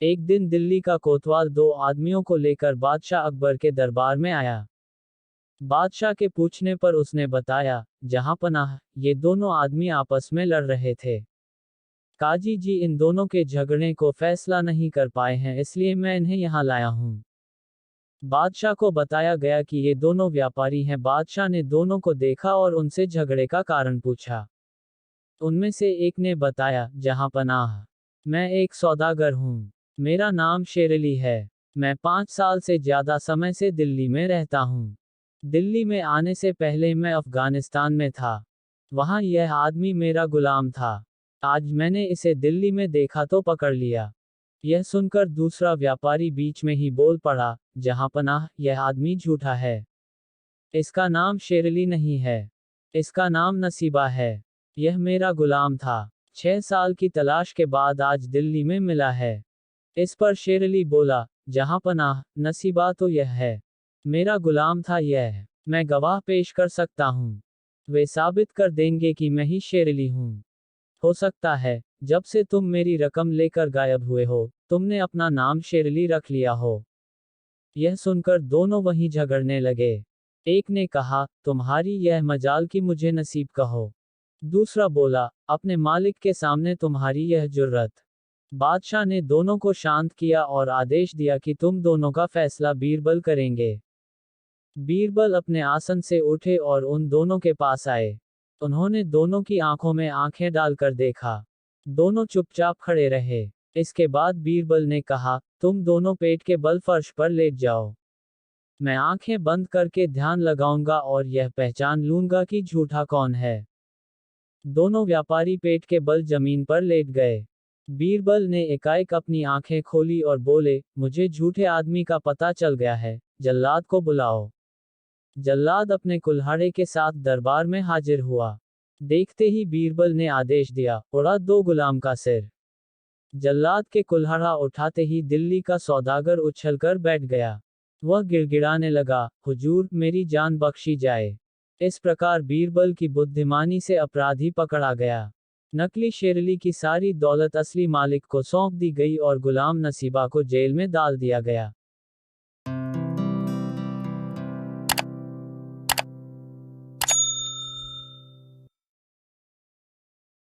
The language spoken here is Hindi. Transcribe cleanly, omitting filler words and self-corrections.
एक दिन दिल्ली का कोतवाल दो आदमियों को लेकर बादशाह अकबर के दरबार में आया। बादशाह के पूछने पर उसने बताया, जहां पनाह, ये दोनों आदमी आपस में लड़ रहे थे। काजी जी इन दोनों के झगड़े को फैसला नहीं कर पाए हैं, इसलिए मैं इन्हें यहाँ लाया हूँ। बादशाह को बताया गया कि ये दोनों व्यापारी हैं। बादशाह ने दोनों को देखा और उनसे झगड़े का कारण पूछा। उनमें से एक ने बताया, जहां पनाह, मैं एक सौदागर हूँ। मेरा नाम शेरली है। मैं 5 साल से ज्यादा समय से दिल्ली में रहता हूँ। दिल्ली में आने से पहले मैं अफगानिस्तान में था। वहां यह आदमी मेरा गुलाम था। आज मैंने इसे दिल्ली में देखा तो पकड़ लिया। यह सुनकर दूसरा व्यापारी बीच में ही बोल पड़ा, जहां पनाह, यह आदमी झूठा है। इसका नाम शेरली नहीं है। इसका नाम नसीबा है। यह मेरा गुलाम था। 6 साल की तलाश के बाद आज दिल्ली में मिला है। इस पर शेरली बोला, जहां पनाह, नसीबा तो यह है। मेरा गुलाम था यह। मैं गवाह पेश कर सकता हूँ। वे साबित कर देंगे कि मैं ही शेरली हूँ। हो सकता है, जब से तुम मेरी रकम लेकर गायब हुए हो, तुमने अपना नाम शेरली रख लिया हो। यह सुनकर दोनों वहीं झगड़ने लगे। एक ने कहा, तुम्हारी यह मजाल कि मुझे नसीब कहो। दूसरा बोला, अपने मालिक के सामने तुम्हारी यह जुर्रत। बादशाह ने दोनों को शांत किया और आदेश दिया कि तुम दोनों का फैसला बीरबल करेंगे। बीरबल अपने आसन से उठे और उन दोनों के पास आए। उन्होंने दोनों की आंखों में आंखें डालकर देखा। दोनों चुपचाप खड़े रहे। इसके बाद बीरबल ने कहा, तुम दोनों पेट के बल फर्श पर लेट जाओ। मैं आंखें बंद करके ध्यान लगाऊंगा और यह पहचान लूंगा कि झूठा कौन है। दोनों व्यापारी पेट के बल जमीन पर लेट गए। बीरबल ने एकाएक अपनी आंखें खोली और बोले, मुझे झूठे आदमी का पता चल गया है, जल्लाद को बुलाओ। जल्लाद अपने कुल्हाड़े के साथ दरबार में हाजिर हुआ। देखते ही बीरबल ने आदेश दिया, उड़ा दो गुलाम का सिर। जल्लाद के कुल्हाड़ा उठाते ही दिल्ली का सौदागर उछलकर बैठ गया। वह गिड़गिड़ाने लगा, हुजूर, मेरी जान बख्शी जाए। इस प्रकार बीरबल की बुद्धिमानी से अपराधी पकड़ा गया। नकली शेरली की सारी दौलत असली मालिक को सौंप दी गई और गुलाम नसीबा को जेल में डाल दिया गया।